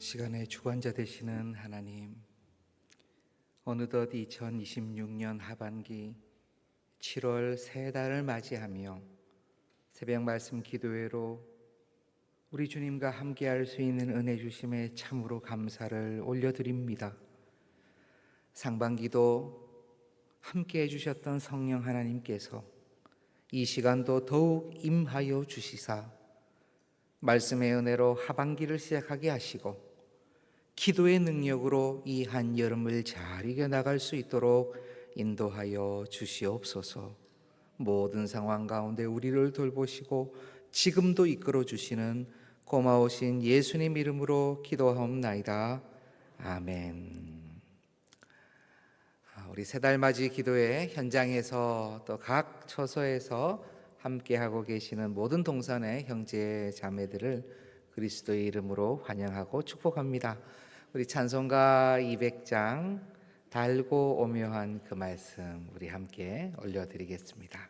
시간의 주관자 되시는 하나님, 어느덧 2026년 하반기 7월 새 달을 맞이하며 새벽 말씀 기도회로 우리 주님과 함께할 수 있는 은혜 주심에 참으로 감사를 올려드립니다. 상반기도 함께해 주셨던 성령 하나님께서 이 시간도 더욱 임하여 주시사 말씀의 은혜로 하반기를 시작하게 하시고 기도의 능력으로 이 한여름을 잘 이겨나갈 수 있도록 인도하여 주시옵소서. 모든 상황 가운데 우리를 돌보시고 지금도 이끌어 주시는 고마우신 예수님 이름으로 기도하옵나이다. 아멘. 우리 새달맞이 기도회 현장에서 또 각 처소에서 함께하고 계시는 모든 동산의 형제 자매들을 그리스도의 이름으로 환영하고 축복합니다. 우리 찬송가 200장 달고 오묘한 그 말씀 우리 함께 올려드리겠습니다.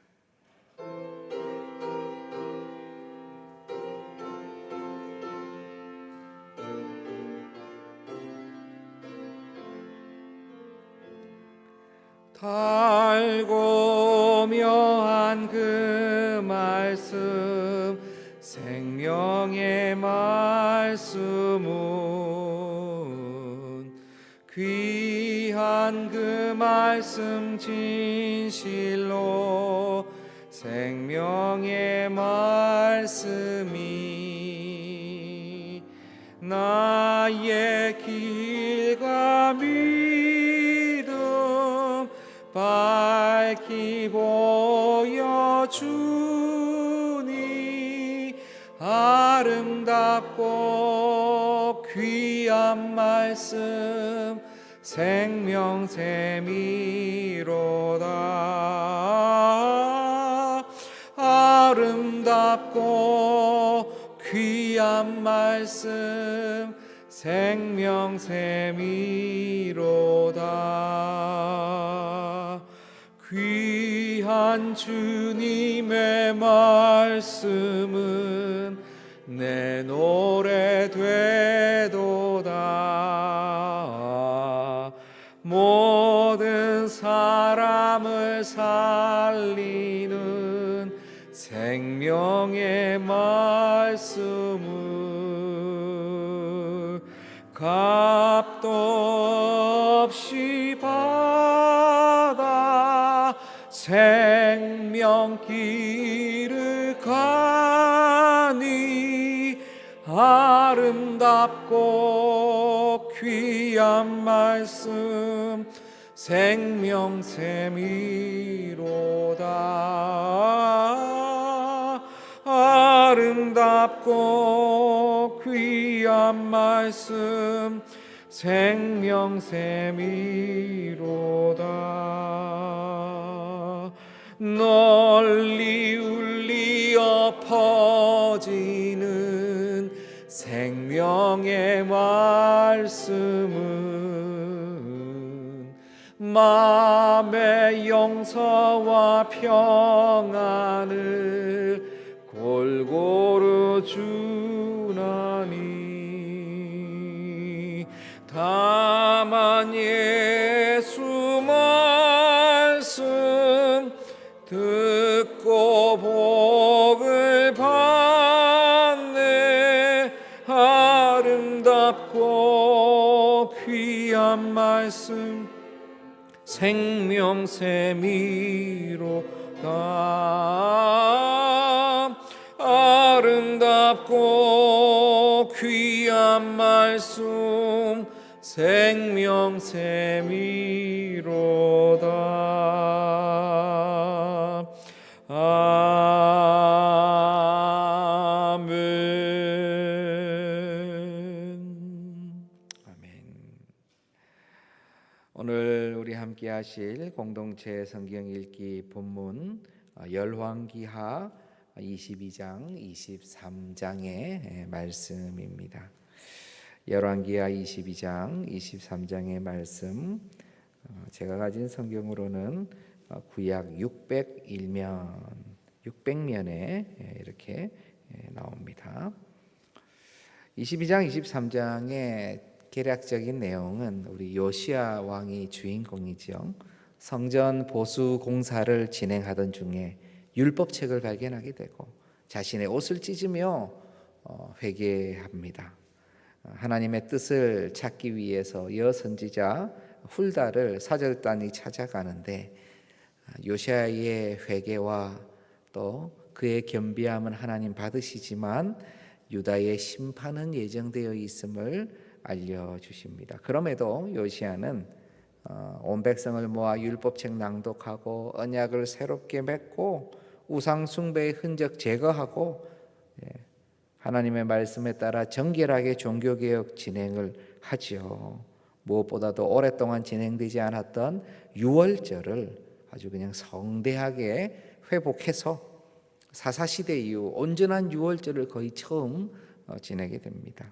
달고 묘한 그 말씀 생명의 말씀은 귀한 그 말씀 진실로 생명의 말씀이 나의 길과 믿음 밝히 보여주니 아름답고 귀한 말씀 생명샘이로다. 아름답고 귀한 말씀 생명샘이로다. 귀한 주님의 말씀은 내 노래 되도다. 모든 사람을 살리는 생명의 말씀을 값도 없이 받아 생명길을 가니 아름답고 귀한 말씀 생명샘이로다. 아름답고 귀한 말씀 생명샘이로다. 널리 울리어 퍼지는 생명의 말씀은 마음의 용서와 평안을 골고루 주나니 다만 예수 말씀 듣고 복을 받네. 아름답고 귀한 말씀 생명샘이로다. 아름답고 귀한 말씀 생명샘이로다. 아멘. 오늘 우리 함께 하실 공동체 성경 읽기 본문 열왕기하 22장 23장의 말씀입니다. 열왕기하 22장 23장의 말씀, 제가 가진 성경으로는 구약 600면에 이렇게 나옵니다. 22장, 23장의 개략적인 내용은 우리 요시야 왕이 주인공이지요. 성전 보수 공사를 진행하던 중에 율법책을 발견하게 되고 자신의 옷을 찢으며 회개합니다. 하나님의 뜻을 찾기 위해서 여선지자 훌다를 사절단이 찾아가는데 요시야의 회개와 또 그의 겸비함은 하나님 받으시지만 유다의 심판은 예정되어 있음을 알려주십니다. 그럼에도 요시야는 온 백성을 모아 율법책 낭독하고 언약을 새롭게 맺고 우상 숭배의 흔적 제거하고 하나님의 말씀에 따라 정결하게 종교개혁 진행을 하지요. 무엇보다도 오랫동안 진행되지 않았던 유월절을 아주 그냥 성대하게 회복해서 사사시대 이후 온전한 유월절을 거의 처음 지내게 됩니다.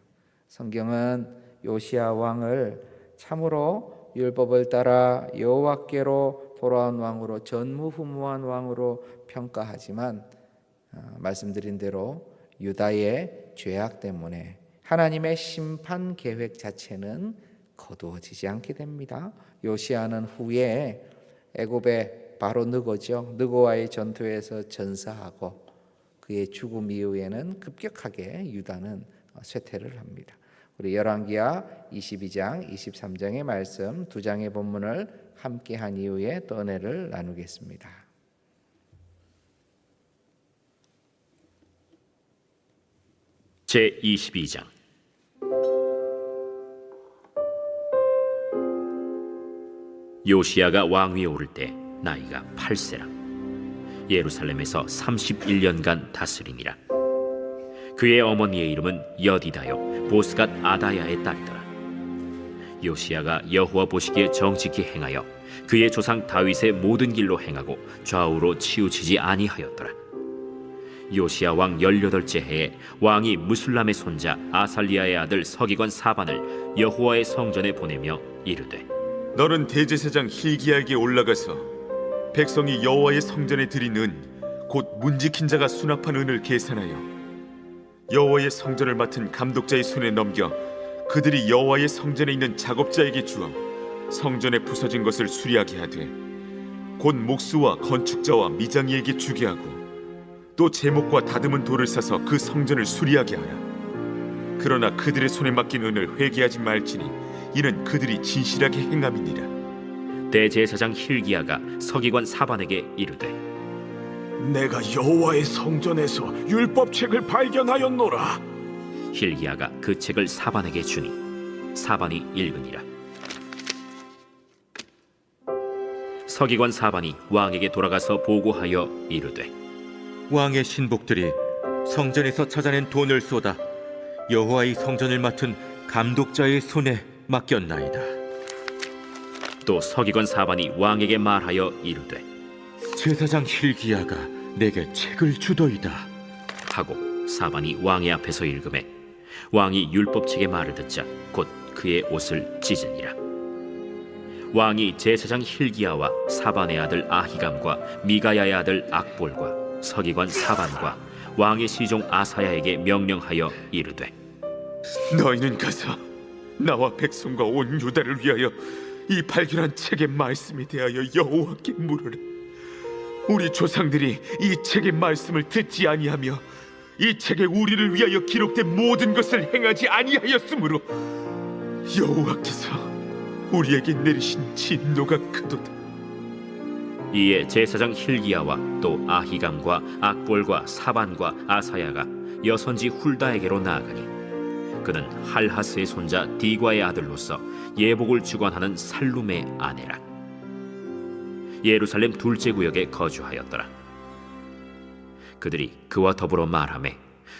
성경은 요시야 왕을 참으로 율법을 따라 여호와께로 돌아온 왕으로 전무후무한 왕으로 평가하지만 말씀드린 대로 유다의 죄악 때문에 하나님의 심판 계획 자체는 거두어지지 않게 됩니다. 요시야는 후에 애굽의 바로 느고와의 전투에서 전사하고 그의 죽음 이후에는 급격하게 유다는 쇠퇴를 합니다. 우리 열왕기하 22장, 23장의 말씀 두 장의 본문을 함께 한 이후에 또 은혜를 나누겠습니다. 제22장. 요시야가 왕위에 오를 때 나이가 8세라. 예루살렘에서 31년간 다스리니라. 그의 어머니의 이름은 여디다요 보스갓 아다야의 딸이더라. 요시야가 여호와 보시기에 정직히 행하여 그의 조상 다윗의 모든 길로 행하고 좌우로 치우치지 아니하였더라. 요시야 왕 18째 해에 왕이 무술람의 손자 아살리아의 아들 서기관 사반을 여호와의 성전에 보내며 이르되, 너는 대제사장 hil기야에게 올라가서 백성이 여호와의 성전에 드린 은 곧 문지킨 자가 수납한 은을 계산하여 여호와의 성전을 맡은 감독자의 손에 넘겨 그들이 여호와의 성전에 있는 작업자에게 주어 성전에 부서진 것을 수리하게 하되 곧 목수와 건축자와 미장이에게 주게 하고 또 제목과 다듬은 돌을 사서 그 성전을 수리하게 하라. 그러나 그들의 손에 맡긴 은을 회개하지 말지니 이는 그들이 진실하게 행함이니라. 대제사장 hil기야가 서기관 사반에게 이르되, 내가 여호와의 성전에서 율법책을 발견하였노라. hil기야가 그 책을 사반에게 주니 사반이 읽으니라. 서기관 사반이 왕에게 돌아가서 보고하여 이르되, 왕의 신복들이 성전에서 찾아낸 돈을 쏟아 여호와의 성전을 맡은 감독자의 손에 맡겼나이다. 또 서기관 사반이 왕에게 말하여 이르되, 제사장 hil기야가 내게 책을 주더이다 하고 사반이 왕의 앞에서 읽음에 왕이 율법책의 말을 듣자 곧 그의 옷을 찢으니라. 왕이 제사장 hil기야와 사반의 아들 아히감과 미가야의 아들 악볼과 서기관 사반과 왕의 시종 아사야에게 명령하여 이르되, 너희는 가서 나와 백성과 온 유다를 위하여 이 발견한 책의 말씀에 대하여 여호와께 물으라. 우리 조상들이 이 책의 말씀을 듣지 아니하며 이 책에 우리를 위하여 기록된 모든 것을 행하지 아니하였으므로 여호와께서 우리에게 내리신 진노가 크도다. 이에 제사장 hil기야와 또 아히감과 악볼과 사반과 아사야가 여선지 훌다에게로 나아가니 그는 할하스의 손자 디과의 아들로서 예복을 주관하는 살룸의 아내라. 예루살렘 둘째 구역에 거주하였더라. 그들이 그와 더불어 말하매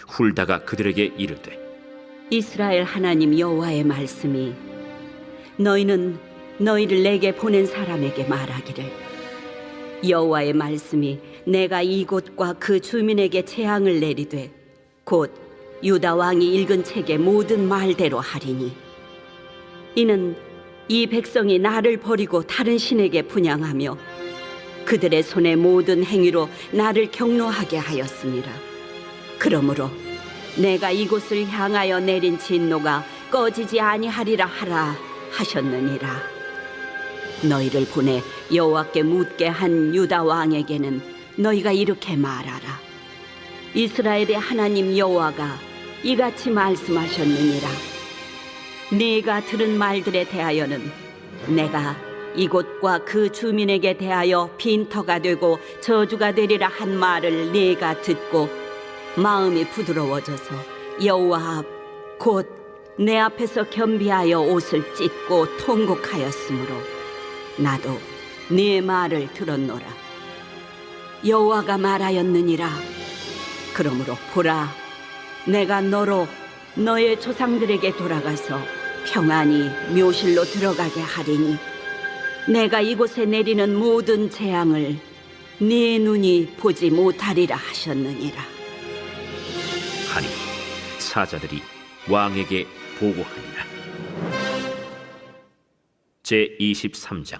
훌다가 그들에게 이르되, 이스라엘 하나님 여호와의 말씀이 너희는 너희를 내게 보낸 사람에게 말하기를 여호와의 말씀이 내가 이곳과 그 주민에게 재앙을 내리되 곧 유다 왕이 읽은 책의 모든 말대로 하리니 이는 이 백성이 나를 버리고 다른 신에게 분향하며 그들의 손의 모든 행위로 나를 경노하게 하였습니다. 그러므로 내가 이곳을 향하여 내린 진노가 꺼지지 아니하리라 하라 하셨느니라. 너희를 보내 여호와께 묻게 한 유다 왕에게는 너희가 이렇게 말하라. 이스라엘의 하나님 여호와가 이같이 말씀하셨느니라. 네가 들은 말들에 대하여는 내가 이곳과 그 주민에게 대하여 빈터가 되고 저주가 되리라 한 말을 네가 듣고 마음이 부드러워져서 여호와 앞 곧 내 앞에서 겸비하여 옷을 찢고 통곡하였으므로 나도 네 말을 들었노라. 여호와가 말하였느니라. 그러므로 보라, 내가 너로 너의 조상들에게 돌아가서 평안히 묘실로 들어가게 하리니 내가 이곳에 내리는 모든 재앙을 네 눈이 보지 못하리라 하셨느니라. 하니 사자들이 왕에게 보고하니라. 제 23장.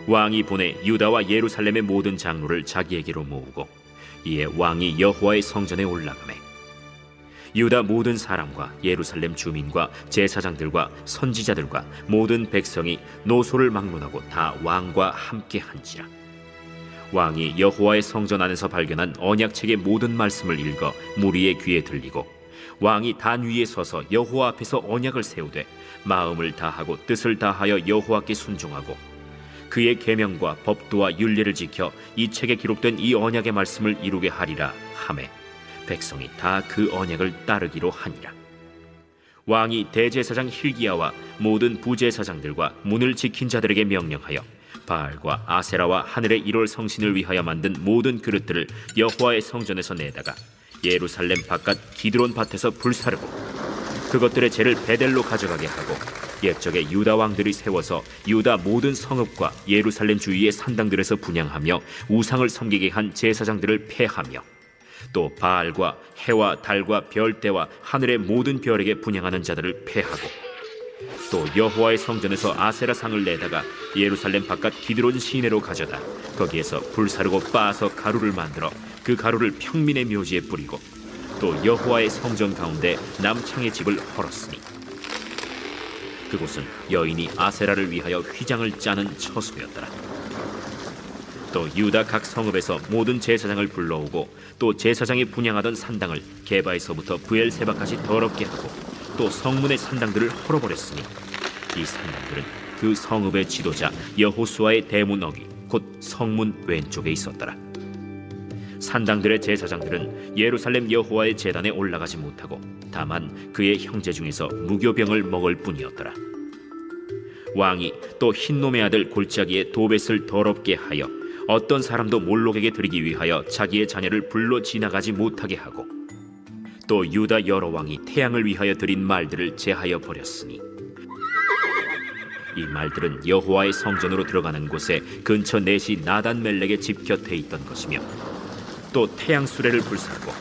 왕이 보내 유다와 예루살렘의 모든 장로를 자기에게로 모으고 이에 왕이 여호와의 성전에 올라가매 유다 모든 사람과 예루살렘 주민과 제사장들과 선지자들과 모든 백성이 노소를 막론하고 다 왕과 함께 한지라. 왕이 여호와의 성전 안에서 발견한 언약책의 모든 말씀을 읽어 무리의 귀에 들리고 왕이 단 위에 서서 여호와 앞에서 언약을 세우되 마음을 다하고 뜻을 다하여 여호와께 순종하고 그의 계명과 법도와 율례를 지켜 이 책에 기록된 이 언약의 말씀을 이루게 하리라 하매 백성이 다 그 언약을 따르기로 하니라. 왕이 대제사장 hil기야와 모든 부제사장들과 문을 지킨 자들에게 명령하여 바알과 아세라와 하늘의 1월 성신을 위하여 만든 모든 그릇들을 여호와의 성전에서 내다가 예루살렘 바깥 기드론 밭에서 불사르고 그것들의 재를 베델로 가져가게 하고 옛적에 유다 왕들이 세워서 유다 모든 성읍과 예루살렘 주위의 산당들에서 분향하며 우상을 섬기게 한 제사장들을 폐하며 또 바알과 해와 달과 별대와 하늘의 모든 별에게 분향하는 자들을 폐하고 또 여호와의 성전에서 아세라 상을 내다가 예루살렘 바깥 기드론 시내로 가져다 거기에서 불사르고 빻아서 가루를 만들어 그 가루를 평민의 묘지에 뿌리고 또 여호와의 성전 가운데 남창의 집을 헐었으니 그곳은 여인이 아세라를 위하여 휘장을 짜는 처소였더라. 또 유다 각 성읍에서 모든 제사장을 불러오고 또 제사장이 분향하던 산당을 게바에서부터 브엘세바까지 더럽게 하고 또 성문의 산당들을 헐어버렸으니 이 산당들은 그 성읍의 지도자 여호수아의 대문 어귀 곧 성문 왼쪽에 있었더라. 산당들의 제사장들은 예루살렘 여호와의 제단에 올라가지 못하고 다만 그의 형제 중에서 무교병을 먹을 뿐이었더라. 왕이 또 흰놈의 아들 골짜기에 도벳을 더럽게 하여 어떤 사람도 몰록에게 드리기 위하여 자기의 자녀를 불러 지나가지 못하게 하고 또 유다 여러 왕이 태양을 위하여 드린 말들을 제하여 버렸으니 이 말들은 여호와의 성전으로 들어가는 곳에 근처 넷이 나단 멜렉의 집 곁에 있던 것이며 또 태양 수레를 불사르고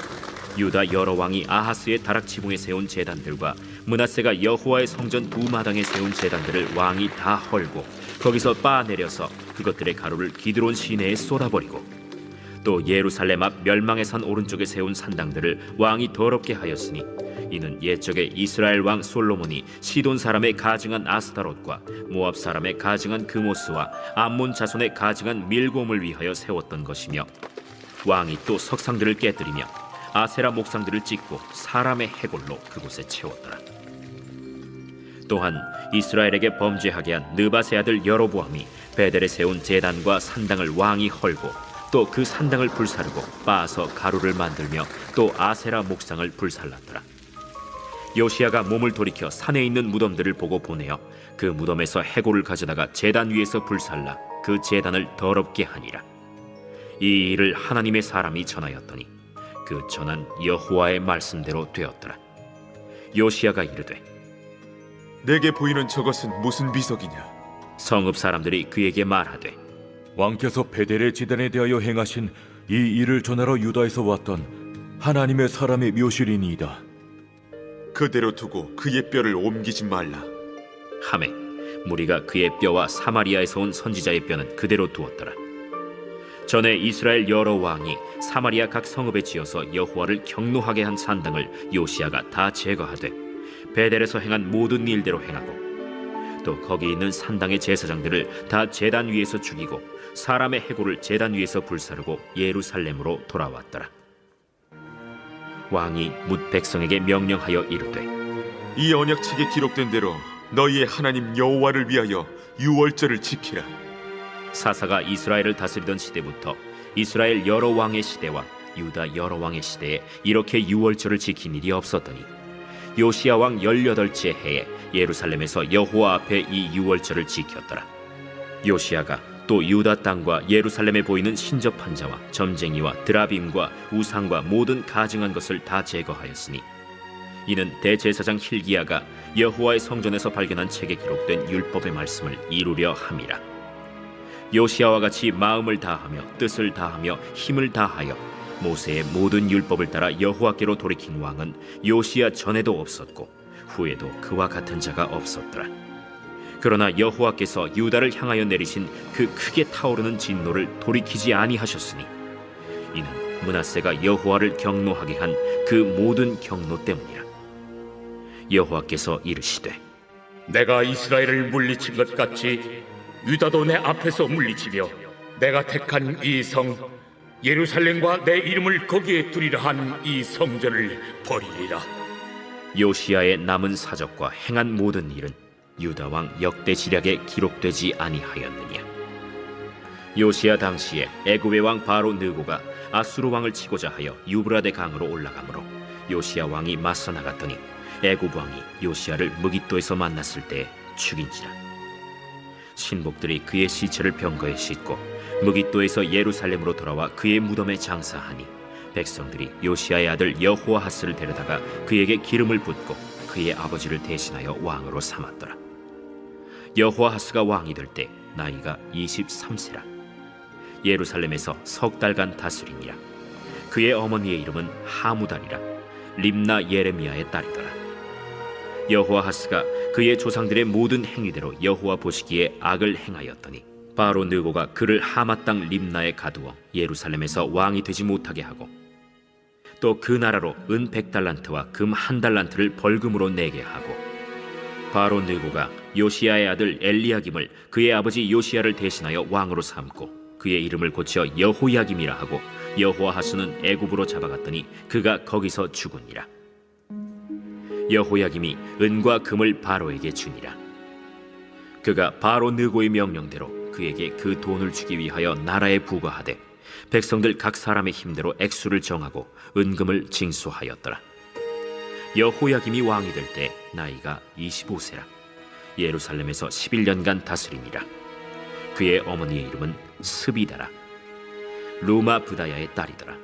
유다 여러 왕이 아하스의 다락 지붕에 세운 제단들과 므낫세가 여호와의 성전 두 마당에 세운 제단들을 왕이 다 헐고 거기서 빻아내려서 그것들의 가루를 기드론 시내에 쏟아버리고 또 예루살렘 앞 멸망의 산 오른쪽에 세운 산당들을 왕이 더럽게 하였으니 이는 옛적에 이스라엘 왕 솔로몬이 시돈 사람의 가증한 아스타롯과 모압 사람의 가증한 그모스와 암몬 자손의 가증한 밀곰을 위하여 세웠던 것이며 왕이 또 석상들을 깨뜨리며 아세라 목상들을 찢고 사람의 해골로 그곳에 채웠더라. 또한 이스라엘에게 범죄하게 한 느바세 아들 여로보암이 베델에 세운 제단과 산당을 왕이 헐고 또 그 산당을 불사르고 빻아서 가루를 만들며 또 아세라 목상을 불살랐더라. 요시야가 몸을 돌이켜 산에 있는 무덤들을 보고 보내어 그 무덤에서 해골을 가져다가 제단 위에서 불살라 그 제단을 더럽게 하니라. 이 일을 하나님의 사람이 전하였더니 그 전한 여호와의 말씀대로 되었더라. 요시야가 이르되 내게 보이는 저것은 무슨 비석이냐? 성읍 사람들이 그에게 말하되 왕께서 베델의 지단에 대하여 행하신 이 일을 전하러 유다에서 왔던 하나님의 사람의 묘실이니이다. 그대로 두고 그의 뼈를 옮기지 말라. 하매 무리가 그의 뼈와 사마리아에서 온 선지자의 뼈는 그대로 두었더라. 전에 이스라엘 여러 왕이 사마리아 각 성읍에 지어서 여호와를 경노하게 한 산당을 요시야가 다 제거하되 베델에서 행한 모든 일대로 행하고 또 거기 있는 산당의 제사장들을 다 제단 위에서 죽이고 사람의 해골을 제단 위에서 불사르고 예루살렘으로 돌아왔더라. 왕이 뭇 백성에게 명령하여 이르되 이 언약책에 기록된 대로 너희의 하나님 여호와를 위하여 유월절을 지키라. 사사가 이스라엘을 다스리던 시대부터 이스라엘 여러 왕의 시대와 유다 여러 왕의 시대에 이렇게 유월절을 지킨 일이 없었더니 요시야 왕 18째 해에 예루살렘에서 여호와 앞에 이 유월절을 지켰더라. 요시야가 또 유다 땅과 예루살렘에 보이는 신접한 자와 점쟁이와 드라빔과 우상과 모든 가증한 것을 다 제거하였으니 이는 대제사장 hil기야가 여호와의 성전에서 발견한 책에 기록된 율법의 말씀을 이루려 함이라. 요시야와 같이 마음을 다하며 뜻을 다하며 힘을 다하여 모세의 모든 율법을 따라 여호와께로 돌이킨 왕은 요시야 전에도 없었고 후에도 그와 같은 자가 없었더라. 그러나 여호와께서 유다를 향하여 내리신 그 크게 타오르는 진노를 돌이키지 아니하셨으니 이는 므낫세가 여호와를 경노하게 한 그 모든 경노 때문이라. 여호와께서 이르시되 내가 이스라엘을 물리친 것 같이 유다도 내 앞에서 물리치며 내가 택한 이 성 예루살렘과 내 이름을 거기에 두리라 한 이 성전을 버리리라. 요시야의 남은 사적과 행한 모든 일은 유다 왕 역대지략에 기록되지 아니하였느냐. 요시야 당시에 애굽의 왕 바로 느고가 아수르 왕을 치고자 하여 유브라데 강으로 올라가므로 요시야 왕이 맞서 나갔더니 애굽 왕이 요시야를 무깃도에서 만났을 때 죽인지라. 신복들이 그의 시체를 병거에 싣고 무깃도에서 예루살렘으로 돌아와 그의 무덤에 장사하니 백성들이 요시야의 아들 여호아하스를 데려다가 그에게 기름을 붓고 그의 아버지를 대신하여 왕으로 삼았더라. 여호아하스가 왕이 될 때 나이가 23세라. 예루살렘에서 석 달간 다스리니라. 그의 어머니의 이름은 하무달이라. 림나 예레미야의 딸이더라. 여호아하스가 그의 조상들의 모든 행위대로 여호와 보시기에 악을 행하였더니 바로 느고가 그를 하마 땅 림나에 가두어 예루살렘에서 왕이 되지 못하게 하고 또 그 나라로 은 100달란트와 금 1달란트를 벌금으로 내게 하고 바로 느고가 요시야의 아들 엘리야김을 그의 아버지 요시야를 대신하여 왕으로 삼고 그의 이름을 고쳐 여호야김이라 하고 여호아하스는 애굽으로 잡아갔더니 그가 거기서 죽으니라. 여호야김이 은과 금을 바로에게 주니라. 그가 바로 느고의 명령대로 그에게 그 돈을 주기 위하여 나라에 부과하되 백성들 각 사람의 힘대로 액수를 정하고 은금을 징수하였더라. 여호야김이 왕이 될 때 나이가 25세라. 예루살렘에서 11년간 다스리니라. 그의 어머니의 이름은 스비다라. 루마 부다야의 딸이더라.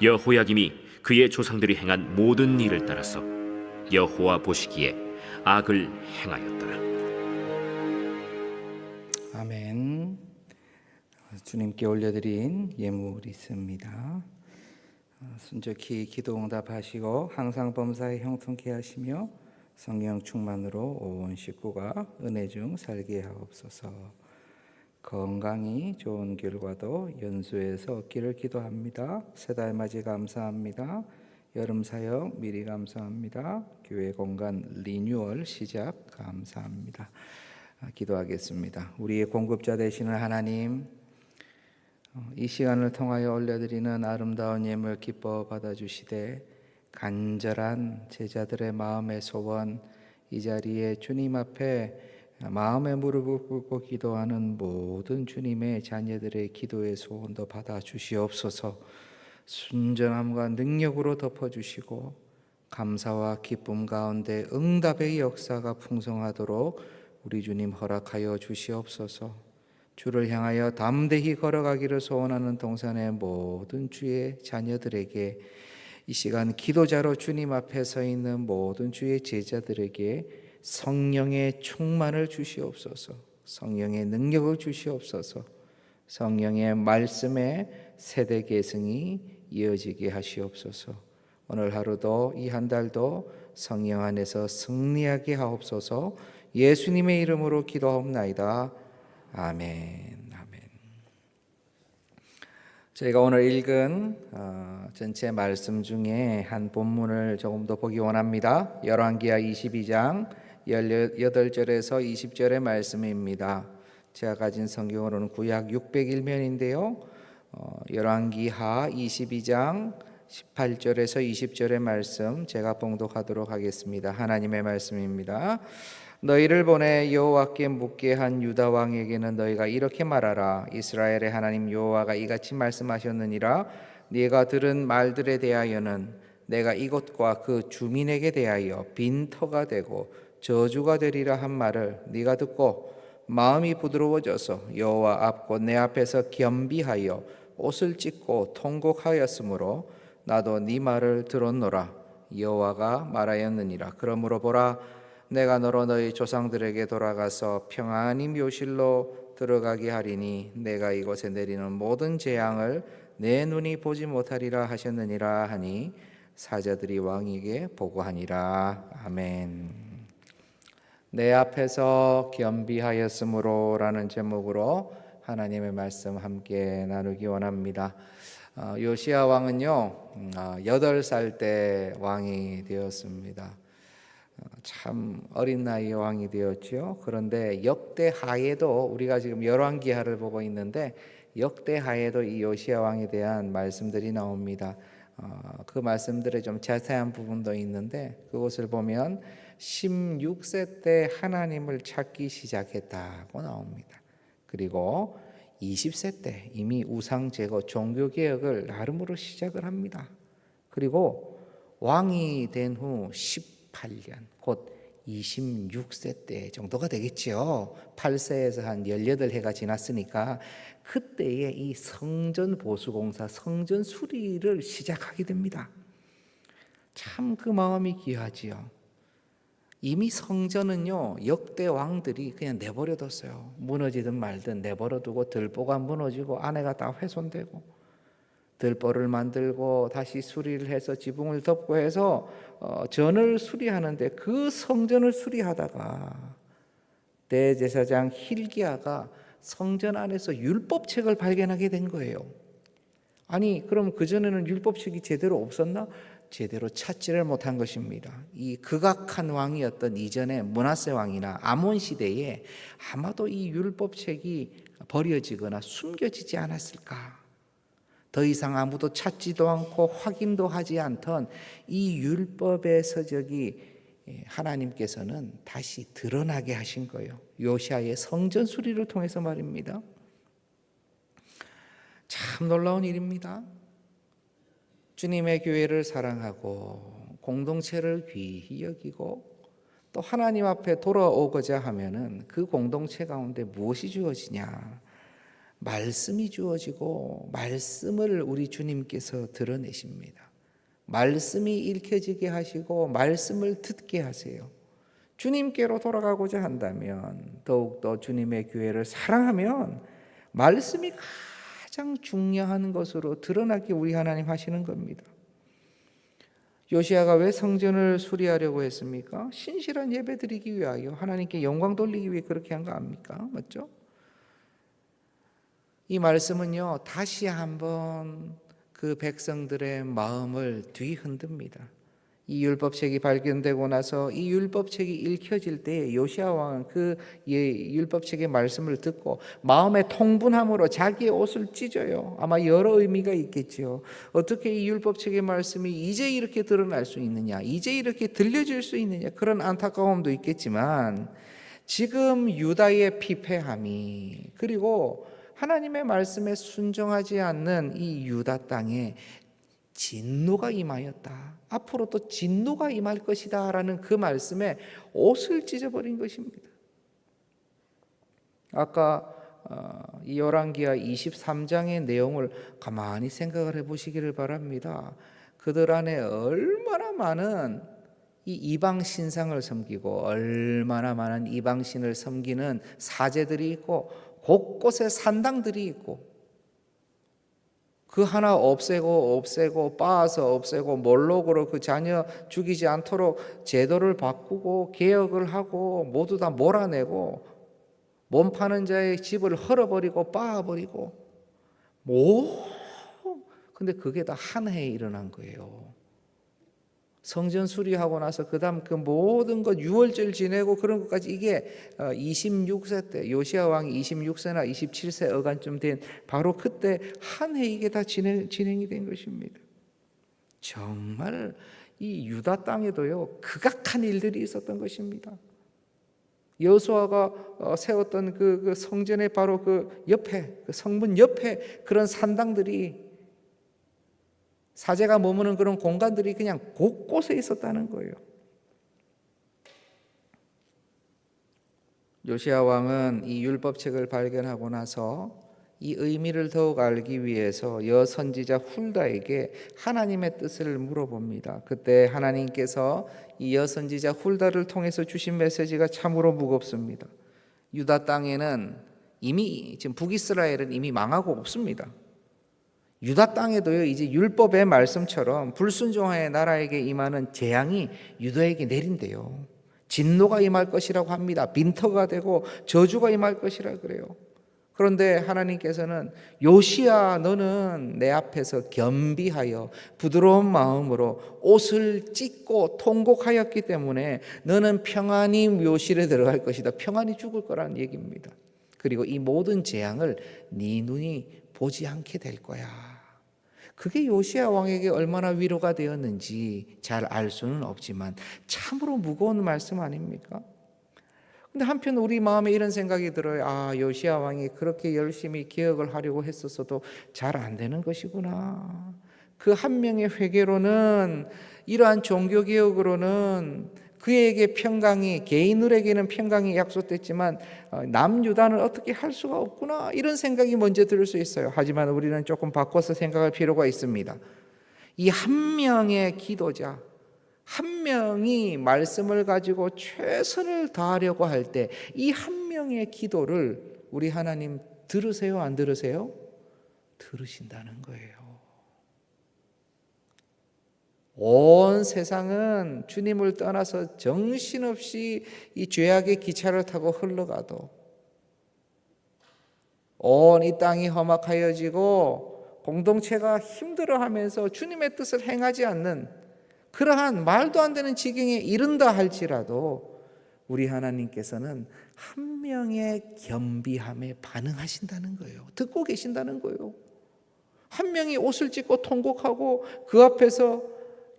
여호야김이 그의 조상들이 행한 모든 일을 따라서 여호와 보시기에 악을 행하였더라. 아멘. 주님께 올려드린 예물이 있습니다. 순적히 기도 응답하시고 항상 범사에 형통케 하시며 성령 충만으로 온 식구가 은혜 중 살게 하옵소서. 건강이 좋은 결과도 연수에서 얻기를 기도합니다. 새 달 맞이 감사합니다. 여름 사역 미리 감사합니다. 교회 공간 리뉴얼 시작 감사합니다. 기도하겠습니다. 우리의 공급자 되시는 하나님, 이 시간을 통하여 올려드리는 아름다운 예물 기뻐 받아주시되 간절한 제자들의 마음의 소원, 이 자리에 주님 앞에 마음의 무릎을 꿇고 기도하는 모든 주님의 자녀들의 기도의 소원도 받아주시옵소서. 순전함과 능력으로 덮어주시고 감사와 기쁨 가운데 응답의 역사가 풍성하도록 우리 주님 허락하여 주시옵소서. 주를 향하여 담대히 걸어가기를 소원하는 동산의 모든 주의 자녀들에게, 이 시간 기도자로 주님 앞에 서 있는 모든 주의 제자들에게 성령의 충만을 주시옵소서. 성령의 능력을 주시옵소서. 성령의 말씀에 세대 계승이 이어지게 하시옵소서. 오늘 하루도 이 한 달도 성령 안에서 승리하게 하옵소서. 예수님의 이름으로 기도하옵나이다. 아멘. 아멘. 저희가 오늘 읽은 전체 말씀 중에 한 본문을 조금 더 보기 원합니다. 열왕기하 22장 18절에서 20절의 말씀입니다. 제가 가진 성경으로는 구약 601면인데요. 열왕기하 22장 18절에서 20절의 말씀 제가 봉독하도록 하겠습니다. 하나님의 말씀입니다. 너희를 보내 여호와께 묻게 한 유다 왕에게는 너희가 이렇게 말하라. 이스라엘의 하나님 여호와가 이같이 말씀하셨느니라. 네가 들은 말들에 대하여는 내가 이곳과 그 주민에게 대하여 빈터가 되고 저주가 되리라 한 말을 네가 듣고 마음이 부드러워져서 여호와 앞 곧 내 앞에서 겸비하여 옷을 찢고 통곡하였으므로 나도 네 말을 들었노라. 여호와가 말하였느니라. 그러므로 보라, 내가 너로 너희 조상들에게 돌아가서 평안히 묘실로 들어가게 하리니 내가 이곳에 내리는 모든 재앙을 내 눈이 보지 못하리라 하셨느니라 하니 사자들이 왕에게 보고하니라. 아멘. 내 앞에서 겸비하였으므로 라는 제목으로 하나님의 말씀 함께 나누기 원합니다. 요시야 왕은요 8살 때 왕이 되었습니다. 참 어린 나이에 왕이 되었죠. 그런데 역대하에도 우리가 지금 열왕기하를 보고 있는데 역대하에도 이 요시야 왕에 대한 말씀들이 나옵니다. 그 말씀들에 좀 자세한 부분도 있는데 그것을 보면 16세 때 하나님을 찾기 시작했다고 나옵니다. 그리고 20세 때 이미 우상 제거 종교개혁을 나름으로 시작을 합니다. 그리고 왕이 된 후 18년 곧 26세 때 정도가 되겠죠. 8세에서 한 18해가 지났으니까 그때에 이 성전 보수공사, 성전 수리를 시작하게 됩니다. 참 그 마음이 귀하지요. 이미 성전은요 역대 왕들이 그냥 내버려뒀어요. 무너지든 말든 내버려두고 들보가 무너지고 안에가 다 훼손되고 들보를 만들고 다시 수리를 해서 지붕을 덮고 해서 전을 수리하는데 그 성전을 수리하다가 대제사장 hil기야가 성전 안에서 율법책을 발견하게 된 거예요. 아니 그럼 그전에는 율법책이 제대로 없었나? 제대로 찾지를 못한 것입니다. 이 극악한 왕이었던 이전의 므낫세 왕이나 아몬 시대에 아마도 이 율법책이 버려지거나 숨겨지지 않았을까? 더 이상 아무도 찾지도 않고 확인도 하지 않던 이 율법의 서적이 하나님께서는 다시 드러나게 하신 거예요. 요시야의 성전 수리를 통해서 말입니다. 참 놀라운 일입니다. 주님의 교회를 사랑하고 공동체를 귀히 여기고 또 하나님 앞에 돌아오고자 하면은 그 공동체 가운데 무엇이 주어지냐? 말씀이 주어지고 말씀을 우리 주님께서 드러내십니다. 말씀이 읽혀지게 하시고 말씀을 듣게 하세요. 주님께로 돌아가고자 한다면 더욱더 주님의 교회를 사랑하면 말씀이 가장 중요한 것으로 드러나게 우리 하나님 하시는 겁니다. 요시야가 왜 성전을 수리하려고 했습니까? 신실한 예배 드리기 위하여 하나님께 영광 돌리기 위해 그렇게 한 거 아닙니까? 맞죠? 이 말씀은요 다시 한번 그 백성들의 마음을 뒤흔듭니다. 이 율법책이 발견되고 나서 이 율법책이 읽혀질 때 요시야 왕은 그 율법책의 말씀을 듣고 마음의 통분함으로 자기의 옷을 찢어요. 아마 여러 의미가 있겠죠. 어떻게 이 율법책의 말씀이 이제 이렇게 드러날 수 있느냐, 이제 이렇게 들려질 수 있느냐, 그런 안타까움도 있겠지만 지금 유다의 피폐함이 그리고 하나님의 말씀에 순종하지 않는 이 유다 땅에 진노가 임하였다. 앞으로 또 진노가 임할 것이다 라는 그 말씀에 옷을 찢어버린 것입니다. 아까 이 열왕기하 23장의 내용을 가만히 생각을 해보시기를 바랍니다. 그들 안에 얼마나 많은 이 이방 신상을 섬기고 얼마나 많은 이방 신을 섬기는 사제들이 있고 곳곳에 산당들이 있고 그 하나 없애고 빻아서 없애고 몰록으로 그 자녀 죽이지 않도록 제도를 바꾸고 개혁을 하고 모두 다 몰아내고 몸 파는 자의 집을 헐어버리고 빻아버리고 근데 그게 다 한 해에 일어난 거예요. 성전 수리하고 나서 그다음 그 모든 것 유월절 지내고 그런 것까지 이게 26세 때 요시야 왕이 26세나 27세 어간쯤 된 바로 그때 한 해 이게 다 진행이 된 것입니다. 정말 이 유다 땅에도요 극악한 일들이 있었던 것입니다. 여호수아가 세웠던 그 성전의 바로 그 옆에 그 성문 옆에 그런 산당들이 사제가 머무는 그런 공간들이 그냥 곳곳에 있었다는 거예요. 요시야 왕은 이 율법책을 발견하고 나서 이 의미를 더욱 알기 위해서 여선지자 훌다에게 하나님의 뜻을 물어봅니다. 그때 하나님께서 이 여선지자 훌다를 통해서 주신 메시지가 참으로 무겁습니다. 유다 땅에는 이미 지금 북이스라엘은 이미 망하고 없습니다. 유다 땅에도요 이제 율법의 말씀처럼 불순종하여 나라에게 임하는 재앙이 유다에게 내린대요. 진노가 임할 것이라고 합니다. 빈터가 되고 저주가 임할 것이라 그래요. 그런데 하나님께서는 요시야 너는 내 앞에서 겸비하여 부드러운 마음으로 옷을 찢고 통곡하였기 때문에 너는 평안히 묘실에 들어갈 것이다. 평안히 죽을 거라는 얘기입니다. 그리고 이 모든 재앙을 네 눈이 보지 않게 될 거야. 그게 요시야 왕에게 얼마나 위로가 되었는지 잘 알 수는 없지만 참으로 무거운 말씀 아닙니까? 근데 한편 우리 마음에 이런 생각이 들어요. 아, 요시야 왕이 그렇게 열심히 개혁을 하려고 했었어도 잘 안 되는 것이구나. 그 한 명의 회개로는 이러한 종교 개혁으로는 그에게 평강이 개인들에게는 평강이 약속됐지만 남유다는 어떻게 할 수가 없구나. 이런 생각이 먼저 들 수 있어요. 하지만 우리는 조금 바꿔서 생각할 필요가 있습니다. 이 한 명의 기도자 한 명이 말씀을 가지고 최선을 다하려고 할 때 이 한 명의 기도를 우리 하나님 들으세요? 안 들으세요? 들으신다는 거예요. 온 세상은 주님을 떠나서 정신없이 이 죄악의 기차를 타고 흘러가도 온 이 땅이 험악하여지고 공동체가 힘들어하면서 주님의 뜻을 행하지 않는 그러한 말도 안 되는 지경에 이른다 할지라도 우리 하나님께서는 한 명의 겸비함에 반응하신다는 거예요. 듣고 계신다는 거예요. 한 명이 옷을 찢고 통곡하고 그 앞에서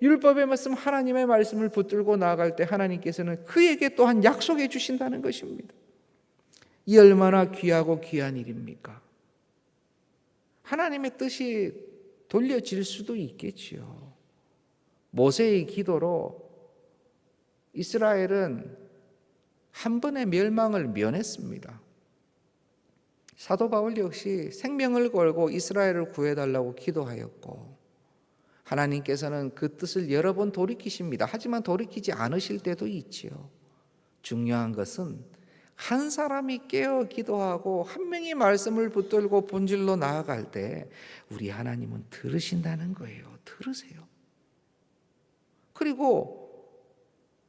율법의 말씀 하나님의 말씀을 붙들고 나아갈 때 하나님께서는 그에게 또한 약속해 주신다는 것입니다. 이 얼마나 귀하고 귀한 일입니까? 하나님의 뜻이 돌려질 수도 있겠지요. 모세의 기도로 이스라엘은 한 번의 멸망을 면했습니다. 사도 바울 역시 생명을 걸고 이스라엘을 구해달라고 기도하였고 하나님께서는 그 뜻을 여러 번 돌이키십니다. 하지만 돌이키지 않으실 때도 있지요. 중요한 것은 한 사람이 깨어 기도하고 한 명이 말씀을 붙들고 본질로 나아갈 때 우리 하나님은 들으신다는 거예요. 들으세요. 그리고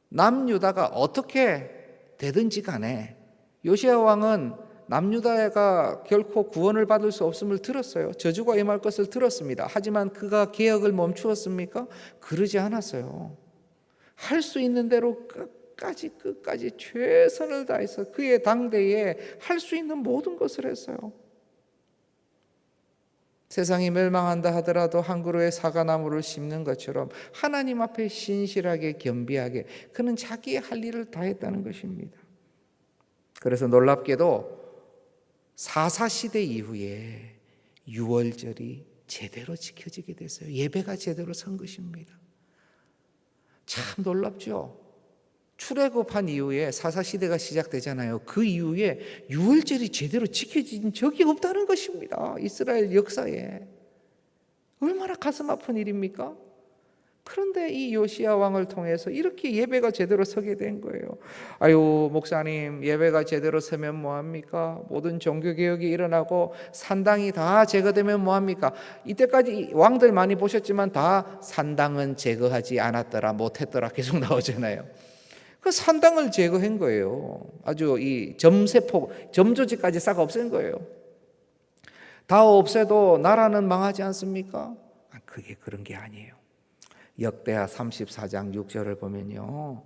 남유다가 어떻게 되든지 간에 요시야 왕은 남유다가 결코 구원을 받을 수 없음을 들었어요. 저주가 임할 것을 들었습니다. 하지만 그가 개혁을 멈추었습니까? 그러지 않았어요. 할 수 있는 대로 끝까지 최선을 다해서 그의 당대에 할 수 있는 모든 것을 했어요. 세상이 멸망한다 하더라도 한 그루의 사과나무를 심는 것처럼 하나님 앞에 신실하게 겸비하게 그는 자기의 할 일을 다했다는 것입니다. 그래서 놀랍게도 사사시대 이후에 유월절이 제대로 지켜지게 됐어요. 예배가 제대로 선 것입니다. 참 놀랍죠. 출애굽한 이후에 사사시대가 시작되잖아요. 그 이후에 유월절이 제대로 지켜진 적이 없다는 것입니다. 이스라엘 역사에. 얼마나 가슴 아픈 일입니까? 그런데 이 요시야 왕을 통해서 이렇게 예배가 제대로 서게 된 거예요. 아유, 목사님, 예배가 제대로 서면 뭐합니까? 모든 종교개혁이 일어나고 산당이 다 제거되면 뭐합니까? 이때까지 왕들 많이 보셨지만 다 산당은 제거하지 않았더라, 못했더라 계속 나오잖아요. 그 산당을 제거한 거예요. 아주 이 점세포, 점조직까지 싹 없앤 거예요. 다 없애도 나라는 망하지 않습니까? 그게 그런 게 아니에요. 역대하 34장 6절을 보면요,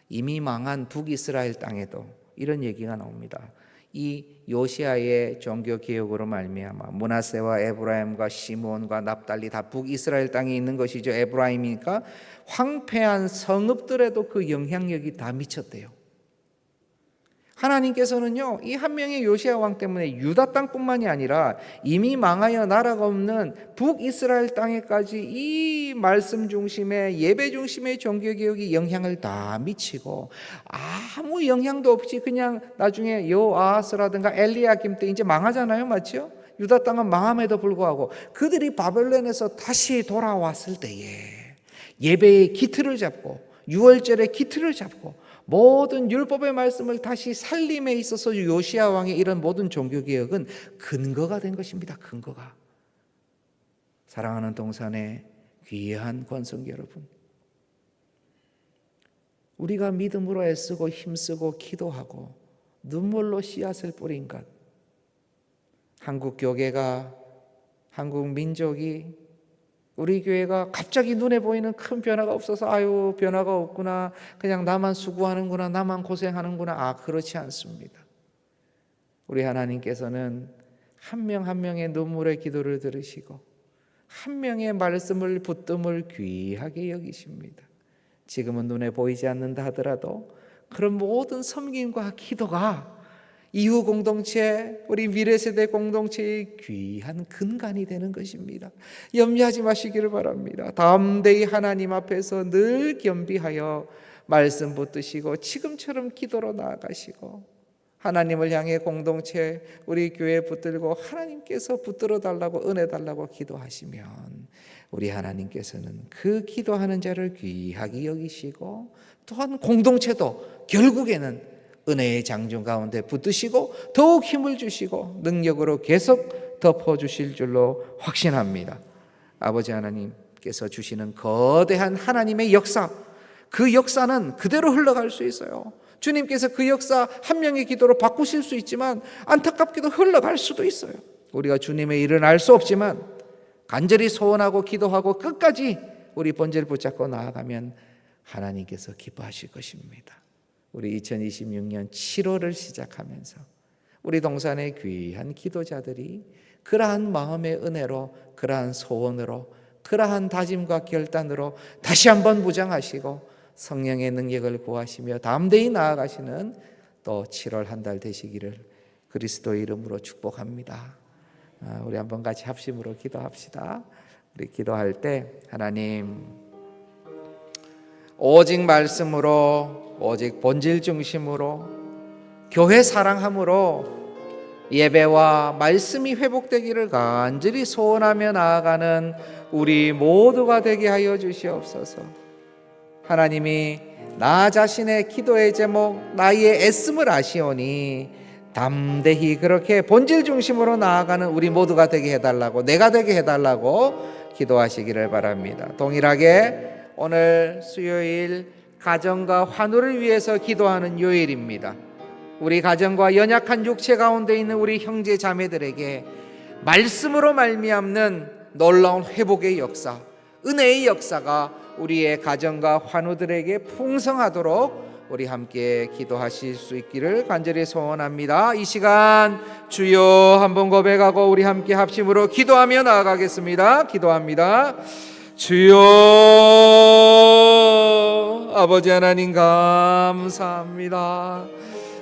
이미 망한 북이스라엘 땅에도 이런 얘기가 나옵니다. 이 요시아의 종교 개혁으로 말미암아 므낫세와 에브라임과 시므온과 납달리 다 북이스라엘 땅에 있는 것이죠. 에브라임이니까 황폐한 성읍들에도 그 영향력이 다 미쳤대요. 하나님께서는요, 이 한 명의 요시아 왕 때문에 유다 땅뿐만이 아니라 이미 망하여 나라가 없는 북이스라엘 땅에까지 이 말씀 중심의 예배 중심의 종교개혁이 영향을 다 미치고, 아무 영향도 없이 그냥 나중에 여호아하스라든가 엘리야김 때 이제 망하잖아요, 맞죠? 유다 땅은 망함에도 불구하고 그들이 바벨론에서 다시 돌아왔을 때에 예배의 기틀을 잡고 유월절의 기틀을 잡고 모든 율법의 말씀을 다시 살림에 있어서 요시아 왕의 이런 모든 종교개혁은 근거가 된 것입니다. 근거가. 사랑하는 동산의 귀한 권성 여러분, 우리가 믿음으로 애쓰고 힘쓰고 기도하고 눈물로 씨앗을 뿌린 것, 한국 교계가, 한국 민족이, 우리 교회가 갑자기 눈에 보이는 큰 변화가 없어서 아유 변화가 없구나, 그냥 나만 수고하는구나, 나만 고생하는구나, 그렇지 않습니다. 우리 하나님께서는 한 명 한 명의 눈물의 기도를 들으시고 한 명의 말씀을 붙듦을 귀하게 여기십니다. 지금은 눈에 보이지 않는다 하더라도 그런 모든 섬김과 기도가 이후 공동체, 우리 미래세대 공동체의 귀한 근간이 되는 것입니다. 염려하지 마시기를 바랍니다. 담대히 하나님 앞에서 늘 겸비하여 말씀 붙드시고 지금처럼 기도로 나아가시고 하나님을 향해 공동체, 우리 교회 붙들고 하나님께서 붙들어 달라고 은혜 달라고 기도하시면 우리 하나님께서는 그 기도하는 자를 귀하게 여기시고 또한 공동체도 결국에는 은혜의 장중 가운데 붙드시고 더욱 힘을 주시고 능력으로 계속 덮어주실 줄로 확신합니다. 아버지 하나님께서 주시는 거대한 하나님의 역사, 그 역사는 그대로 흘러갈 수 있어요. 주님께서 그 역사 한 명의 기도로 바꾸실 수 있지만 안타깝게도 흘러갈 수도 있어요. 우리가 주님의 일은 알 수 없지만 간절히 소원하고 기도하고 끝까지 우리 본질 붙잡고 나아가면 하나님께서 기뻐하실 것입니다. 우리 2026년 7월을 시작하면서 우리 동산의 귀한 기도자들이 그러한 마음의 은혜로, 그러한 소원으로, 그러한 다짐과 결단으로 다시 한번 무장하시고 성령의 능력을 구하시며 담대히 나아가시는 또 7월 한 달 되시기를 그리스도의 이름으로 축복합니다. 우리 한번 같이 합심으로 기도합시다. 우리 기도할 때 하나님, 오직 말씀으로, 오직 본질 중심으로, 교회 사랑함으로 예배와 말씀이 회복되기를 간절히 소원하며 나아가는 우리 모두가 되게 하여 주시옵소서. 하나님이 나 자신의 기도의 제목, 나의 애씀을 아시오니 담대히 그렇게 본질 중심으로 나아가는 우리 모두가 되게 해달라고, 내가 되게 해달라고 기도하시기를 바랍니다. 동일하게 오늘 수요일 가정과 환우를 위해서 기도하는 요일입니다. 우리 가정과 연약한 육체 가운데 있는 우리 형제 자매들에게 말씀으로 말미암는 놀라운 회복의 역사, 은혜의 역사가 우리의 가정과 환우들에게 풍성하도록 우리 함께 기도하실 수 있기를 간절히 소원합니다. 이 시간 주여 한번 고백하고 우리 함께 합심으로 기도하며 나아가겠습니다. 기도합니다. 주여, 아버지 하나님 감사합니다.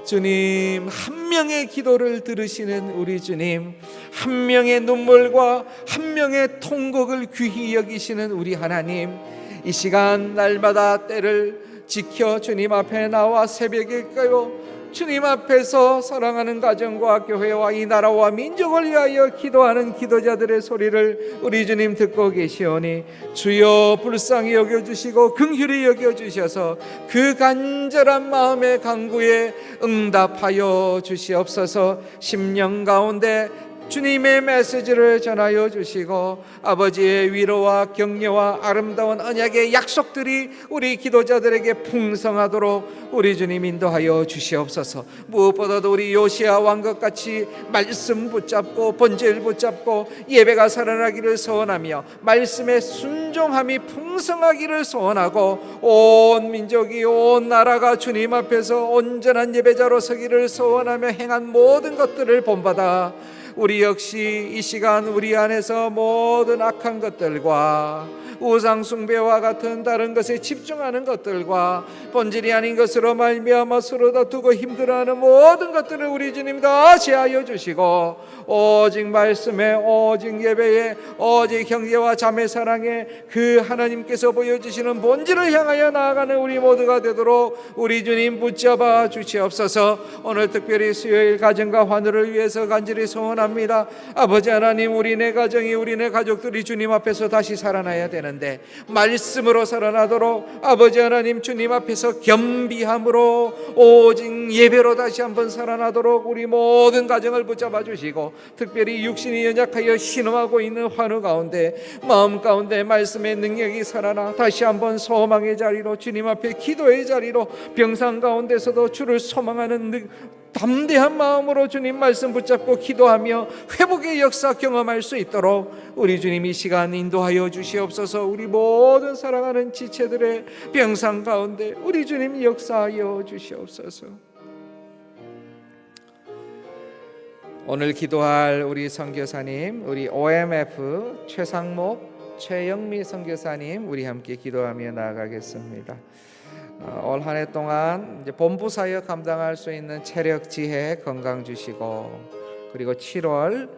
주님, 한 명의 기도를 들으시는 우리 주님, 한 명의 눈물과 한 명의 통곡을 귀히 여기시는 우리 하나님, 이 시간 날마다 때를 지켜 주님 앞에 나와 새벽에 깨어 주님 앞에서 사랑하는 가정과 교회와 이 나라와 민족을 위하여 기도하는 기도자들의 소리를 우리 주님 듣고 계시오니 주여 불쌍히 여겨주시고 긍휼히 여겨주셔서 그 간절한 마음의 간구에 응답하여 주시옵소서. 심령 가운데 주님의 메시지를 전하여 주시고 아버지의 위로와 격려와 아름다운 언약의 약속들이 우리 기도자들에게 풍성하도록 우리 주님 인도하여 주시옵소서. 무엇보다도 우리 요시야 왕것 같이 말씀 붙잡고 본질 붙잡고 예배가 살아나기를 소원하며 말씀의 순종함이 풍성하기를 소원하고 온 민족이 온 나라가 주님 앞에서 온전한 예배자로 서기를 소원하며 행한 모든 것들을 본받아 우리 역시 이 시간 우리 안에서 모든 악한 것들과 우상 숭배와 같은 다른 것에 집중하는 것들과 본질이 아닌 것으로 말미암아 서로 다투고 힘들어하는 모든 것들을 우리 주님 다 제하여 주시고 오직 말씀에 오직 예배에 오직 형제와 자매 사랑에 그 하나님께서 보여주시는 본질을 향하여 나아가는 우리 모두가 되도록 우리 주님 붙잡아 주시옵소서. 오늘 특별히 수요일 가정과 환우를 위해서 간절히 소원합니다. 아버지 하나님, 우리네 가정이 우리네 가족들이 주님 앞에서 다시 살아나야 되는데 말씀으로 살아나도록 아버지 하나님 주님 앞에서 겸비함으로 오직 예배로 다시 한번 살아나도록 우리 모든 가정을 붙잡아 주시고 특별히 육신이 연약하여 신음하고 있는 환우 가운데 마음 가운데 말씀의 능력이 살아나 다시 한번 소망의 자리로 주님 앞에 기도의 자리로 병상 가운데서도 주를 소망하는 담대한 마음으로 주님 말씀 붙잡고 기도하며 회복의 역사 경험할 수 있도록 우리 주님 이 시간 인도하여 주시옵소서. 우리 모든 사랑하는 지체들의 병상 가운데 우리 주님 역사하여 주시옵소서. 오늘 기도할 우리 선교사님, 우리 OMF 최상목, 최영미 선교사님 우리 함께 기도하며 나아가겠습니다. 올 한 해 동안 이제 본부 사역 감당할 수 있는 체력, 지혜, 건강 주시고 그리고 7월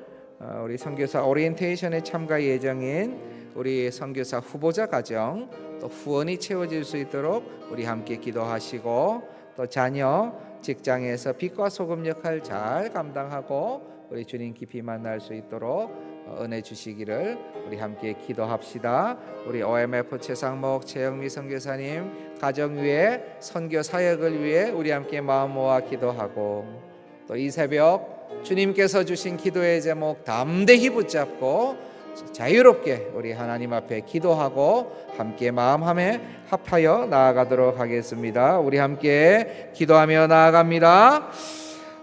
우리 선교사 오리엔테이션에 참가 예정인 우리 선교사 후보자 가정 또 후원이 채워질 수 있도록 우리 함께 기도하시고 또 자녀 직장에서 빛과 소금 역할 잘 감당하고 우리 주님 깊이 만날 수 있도록 은혜 주시기를 우리 함께 기도합시다. 우리 OMF 최상목 최영미 선교사님 가정 위에 선교 사역을 위해 우리 함께 마음 모아 기도하고 또 이 새벽 주님께서 주신 기도의 제목 담대히 붙잡고 자유롭게 우리 하나님 앞에 기도하고 함께 마음함에 합하여 나아가도록 하겠습니다. 우리 함께 기도하며 나아갑니다.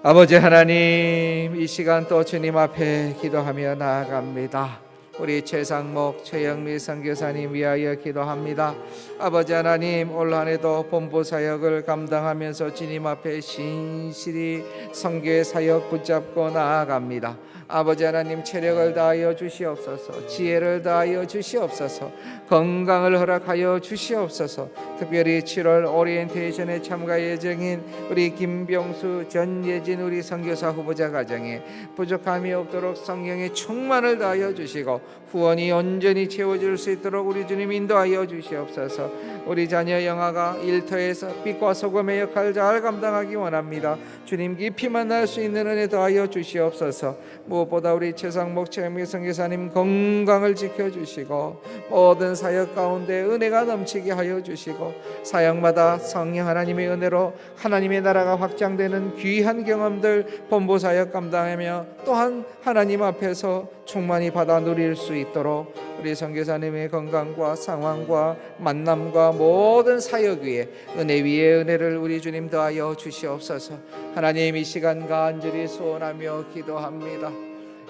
아버지 하나님, 이 시간 또 주님 앞에 기도하며 나아갑니다. 우리 최상목 최영미 선교사님 위하여 기도합니다. 아버지 하나님, 올 한 해도 본부 사역을 감당하면서 주님 앞에 신실히 선교의 사역 붙잡고 나아갑니다. 아버지 하나님, 체력을 다하여 주시옵소서. 지혜를 다하여 주시옵소서. 건강을 허락하여 주시옵소서. 특별히 7월 오리엔테이션에 참가 예정인 우리 김병수 전예진 우리 선교사 후보자 가정에 부족함이 없도록 성령의 충만을 다하여 주시고 후원이 온전히 채워질 수 있도록 우리 주님 인도하여 주시옵소서. 우리 자녀 영아가 일터에서 빛과 소금의 역할을 잘 감당하기 원합니다. 주님 깊이 만날 수 있는 은혜 더하여 주시옵소서. 무엇보다 우리 최상목 최영미 선교사님 건강을 지켜주시고 모든 사역 가운데 은혜가 넘치게 하여 주시고 사역마다 성령 하나님의 은혜로 하나님의 나라가 확장되는 귀한 경험들 본부 사역 감당하며 또한 하나님 앞에서 충만히 받아 누릴 수 있도록 우리 선교사님의 건강과 상황과 만남과 모든 사역 위에 은혜 위에 은혜를 우리 주님 더하여 주시옵소서. 하나님, 이 시간 간절히 소원하며 기도합니다.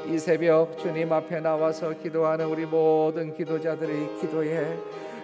이 새벽 주님 앞에 나와서 기도하는 우리 모든 기도자들의 기도에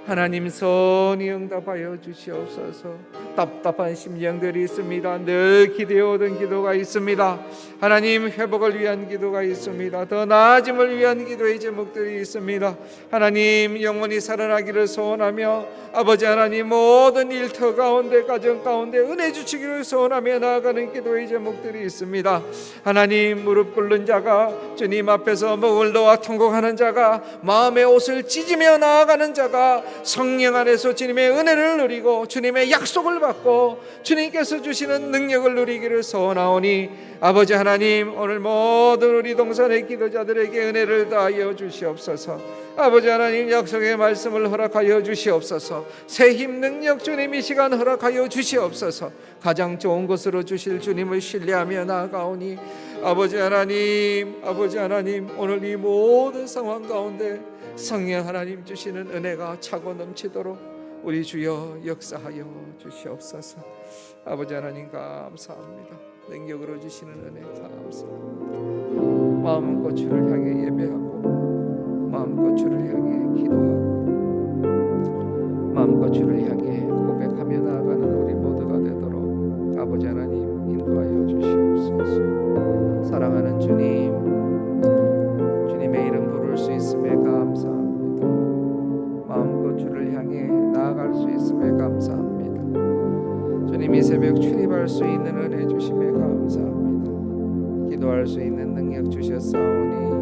하나님 선히 응답하여 주시옵소서. 답답한 심령들이 있습니다. 늘 기대오던 기도가 있습니다. 하나님, 회복을 위한 기도가 있습니다. 더 나아짐을 위한 기도의 제목들이 있습니다. 하나님, 영원히 살아나기를 소원하며 아버지 하나님, 모든 일터 가운데 가정 가운데 은혜 주시기를 소원하며 나아가는 기도의 제목들이 있습니다. 하나님, 무릎 꿇는 자가 주님 앞에서 목을 놓아 통곡하는 자가 마음의 옷을 찢으며 나아가는 자가 성령 안에서 주님의 은혜를 누리고 주님의 약속을 받고 주님께서 주시는 능력을 누리기를 소원하오니 아버지 하나님, 오늘 모든 우리 동산의 기도자들에게 은혜를 다하여 주시옵소서. 아버지 하나님, 약속의 말씀을 허락하여 주시옵소서. 새 힘 능력 주님 이 시간 허락하여 주시옵소서. 가장 좋은 것으로 주실 주님을 신뢰하며 나아가오니 아버지 하나님, 아버지 하나님, 오늘 이 모든 상황 가운데 성령 하나님 주시는 은혜가 차고 넘치도록 우리 주여 역사하여 주시옵소서. 아버지 하나님 감사합니다. 능력으로 주시는 은혜 감사합니다. 마음껏 주를 향해 예배하고 마음껏 주를 향해 기도하고 마음껏 주를 향해 고백하며 나아가는 우리 모두가 되도록 아버지 하나님 인도하여 주시옵소서. 사랑하는 주님, 주님의 이름 부를 수 있음에 감사합니다. 마음껏 주를 향해 나아갈 수 있음에 감사합니다. 주님, 이 새벽 출입할 수 있는 은혜 주심에 감사합니다. 기도할 수 있는 능력 주셨사오니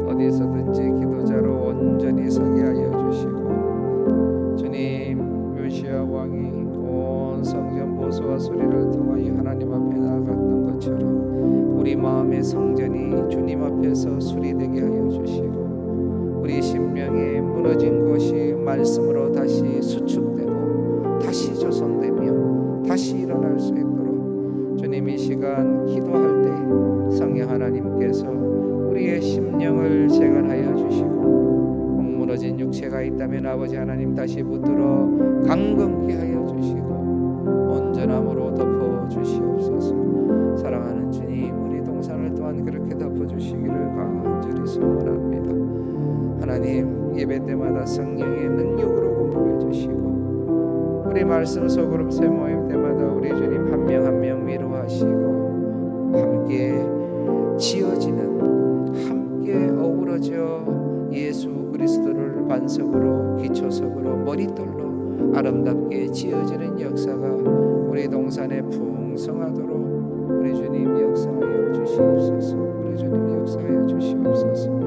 어디서든지 기도자로 온전히 서게 하여 주시고, 주님, 요시야 왕이 온 성전 보수와 소리를 통하여 하나님 앞에 나아갔던 것처럼 우리 마음의 성전이 주님 앞에서 수리되게 하여 주시고, 우리 심령에 무너진 것이 말씀으로 다시 수축되고 다시 조성되며 다시 일어날 수 있도록 주님, 이 시간 기도할 때 성령 하나님께서 우리의 심령을 재건하여 주시고, 무너진 육체가 있다면 아버지 하나님 다시 붙들어 강건케 하여 주시고 온전함으로 덮어 주시옵소서. 사랑하는 주님, 우리 동산을 또한 그렇게 덮어 주시기를 간절히 소원합니다. 하나님, 예배 때마다 성령의 능력으로 공급해 주시고, 우리 말씀 소그룹 새 모임 때마다 우리 주님 한 명 한 명 위로하시고, 함께 지어지는, 함께 어우러져 예수 그리스도를 반석으로 기초석으로 머릿돌로 아름답게 지어지는 역사가 우리 동산에 풍성하도록 우리 주님 역사하여 주시옵소서. 우리 주님 역사하여 주시옵소서.